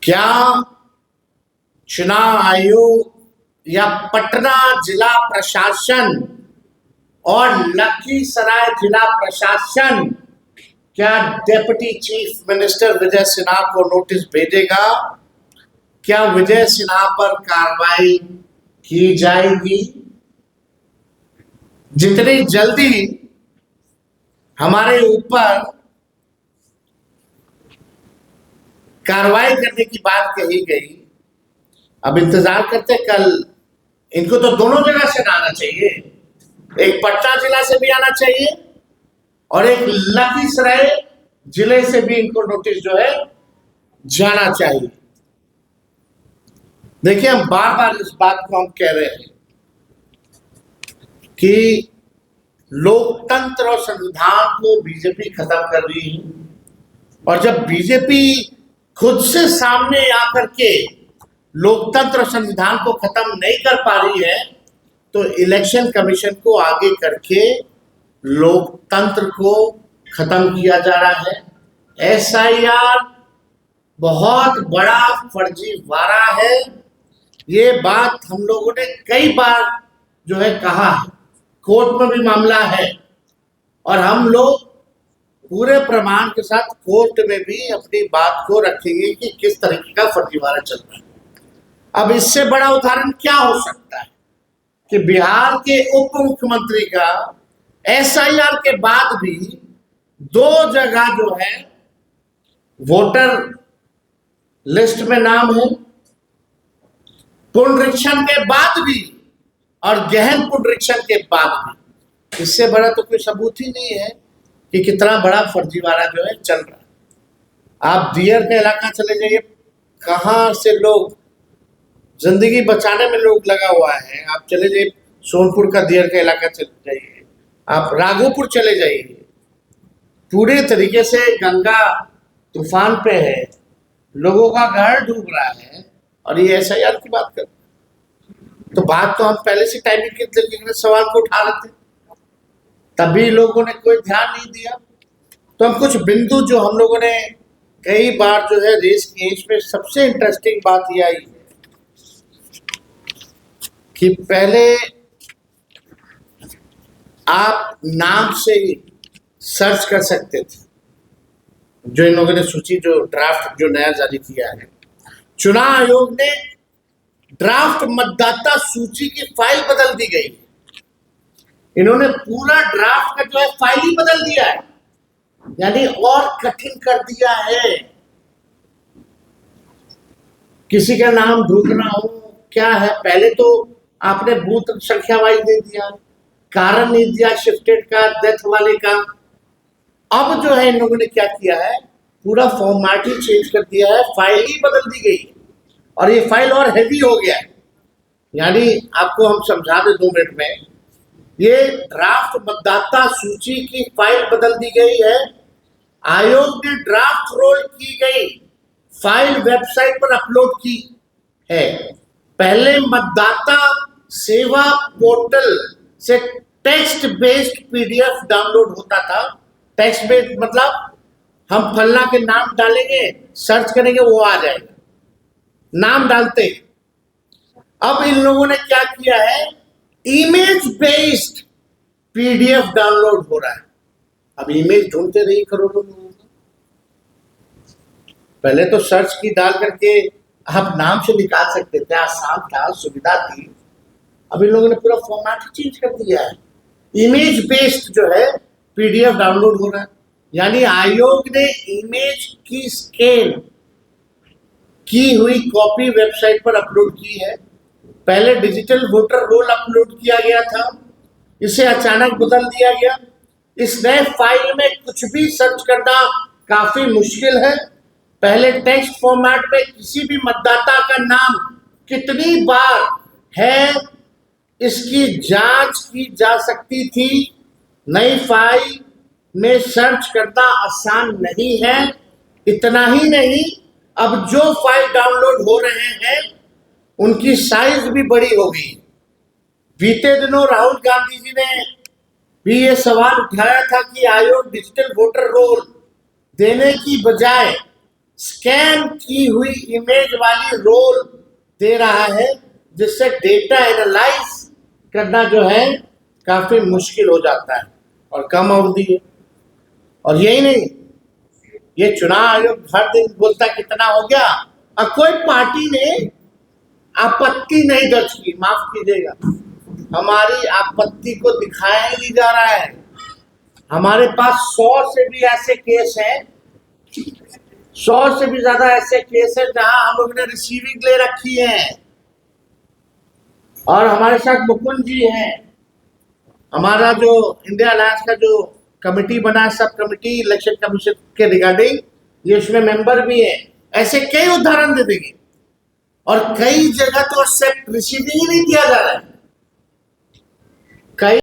क्या चुनाव आयोग या पटना जिला प्रशासन और लखीसराय जिला प्रशासन क्या deputy chief minister Vijay Sinha को नोटिस भेजेगा? क्या विजय सिन्हा पर कार्रवाई की जाएगी? जितनी जल्दी हमारे ऊपर कार्रवाई करने की बात कही गई, अब इंतजार करते कल। इनको तो दोनों जगह से आना चाहिए, एक पटना जिला से भी आना चाहिए और एक लखीसराय जिले से भी इनको नोटिस जो है जाना चाहिए। देखिए, हम बार बार इस बात को हम कह रहे हैं कि लोकतंत्र और संविधान को बीजेपी खत्म कर रही है, और जब बीजेपी खुद से सामने आकर के लोकतंत्र और संविधान को खत्म नहीं कर पा रही है, तो इलेक्शन कमीशन को आगे करके लोकतंत्र को खत्म किया जा रहा है। एसआईआर बहुत बड़ा फर्जीवाड़ा है। ये बात हम लोगों ने कई बार जो है कहा है, कोर्ट में भी मामला है और हम लोग पूरे प्रमाण के साथ कोर्ट में भी अपनी बात को रखेंगे कि किस तरीके का फर्जीवाड़ा चल रहा है। अब इससे बड़ा उदाहरण क्या हो सकता है कि बिहार के उप मुख्यमंत्री का एसआईआर के बाद भी 2 जगह जो है वोटर लिस्ट में नाम है, पुनरीक्षण के बाद भी और गहन पुनरीक्षण के बाद भी। इससे बड़ा तो कोई सबूत ही नहीं है कि कितना बड़ा फर्जीवाड़ा जो है चल रहा है। आप दियर का इलाका चले जाइए, कहाँ से लोग जिंदगी बचाने में लोग लगा हुआ है। आप चले जाइए सोनपुर का दियर का इलाका चले जाइए, आप राघोपुर चले जाइए, पूरे तरीके से गंगा तूफान पे है, लोगों का घर डूब रहा है और ये एसआईआर की बात कर। तो बात तो हम पहले से टाइमिंग के तरीके से सवाल को उठा रहे थे, तभी लोगों ने कोई ध्यान नहीं दिया। तो हम कुछ बिंदु जो हम लोगों ने कई बार जो है रेस किए, इसमें सबसे इंटरेस्टिंग बात यह आई कि पहले आप नाम से ही सर्च कर सकते थे, जो इन लोगों ने सूची जो ड्राफ्ट जो नया जारी किया है। चुनाव आयोग ने ड्राफ्ट मतदाता सूची की फाइल बदल दी गई, इन्होंने पूरा ड्राफ्ट का जो है फाइल ही बदल दिया है, यानी और कठिन कर दिया है। किसी का नाम ढूंढना हो क्या है, पहले तो आपने बूथ संख्या वाइज दे दिया, कारण नहीं दिया शिफ्टेड का, डेथ वाले का। अब जो है इन लोगों ने क्या किया है, पूरा फॉर्मेट ही चेंज कर दिया है, फाइल ही बदल दी गई और ये फाइल और हैवी हो गया है। यानी आपको हम समझा दें 2 मिनट में, ये ड्राफ्ट मतदाता सूची की फाइल बदल दी गई है। आयोग ने ड्राफ्ट रोल की गई फाइल वेबसाइट पर अपलोड की है। पहले मतदाता सेवा पोर्टल से टेक्स्ट बेस्ड पीडीएफ डाउनलोड होता था। टेक्स्ट बेस्ड मतलब हम फलना के नाम डालेंगे, सर्च करेंगे, वो आ जाएगा, नाम डालते हैं। अब इन लोगों ने क्या किया है, इमेज बेस्ड पीडीएफ डाउनलोड हो रहा है। अब इमेज ढूंढते रहिए करोड़ों लोगों को, पहले तो सर्च की डाल करके आप नाम से निकाल सकते थे, आसान था, सुविधा थी। अब इन लोगों ने पूरा फॉर्मेट चेंज कर दिया है, इमेज बेस्ड जो है पीडीएफ डाउनलोड हो रहा है। यानी आयोग ने इमेज की स्कैन की हुई कॉपी वेबसाइट पर अपलोड की है। पहले डिजिटल वोटर रोल अपलोड किया गया था, इसे अचानक बदल दिया गया। इस नए फाइल में कुछ भी सर्च करना काफी मुश्किल है। पहले टेक्स्ट फॉर्मेट में किसी भी मतदाता का नाम कितनी बार है इसकी जांच की जा सकती थी। नई फाइल में सर्च करना आसान नहीं है। इतना ही नहीं, अब जो फाइल डाउनलोड हो रहे हैं उनकी साइज भी बड़ी हो गई। बीते दिनों राहुल गांधी जी ने भी ये सवाल उठाया था कि आयोग डिजिटल वोटर रोल देने की बजाय स्कैन की हुई इमेज वाली रोल दे रहा है, जिससे डेटा एनालाइज करना जो है काफी मुश्किल हो जाता है और कम अवधि है। और यही नहीं, ये चुनाव आयोग हर दिन बोलता कितना हो गया, और कोई पार्टी ने आपत्ति नहीं दर्ज की। माफ कीजिएगा, हमारी आपत्ति को दिखाया ही नहीं जा रहा है। हमारे पास 100 से भी ऐसे केस हैं, 100 से भी ज्यादा ऐसे केस हैं जहां हम लोग ने रिसीविंग ले रखी है। और हमारे साथ मुकुंद जी हैं, हमारा जो इंडिया अलायंस का जो कमेटी बना है, सब कमेटी इलेक्शन कमीशन के रिगार्डिंग, ये उसमें मेंबर भी है। ऐसे कई उदाहरण दे देंगे, और कई जगह तो रिसीविंग ही नहीं किया जा रहा है।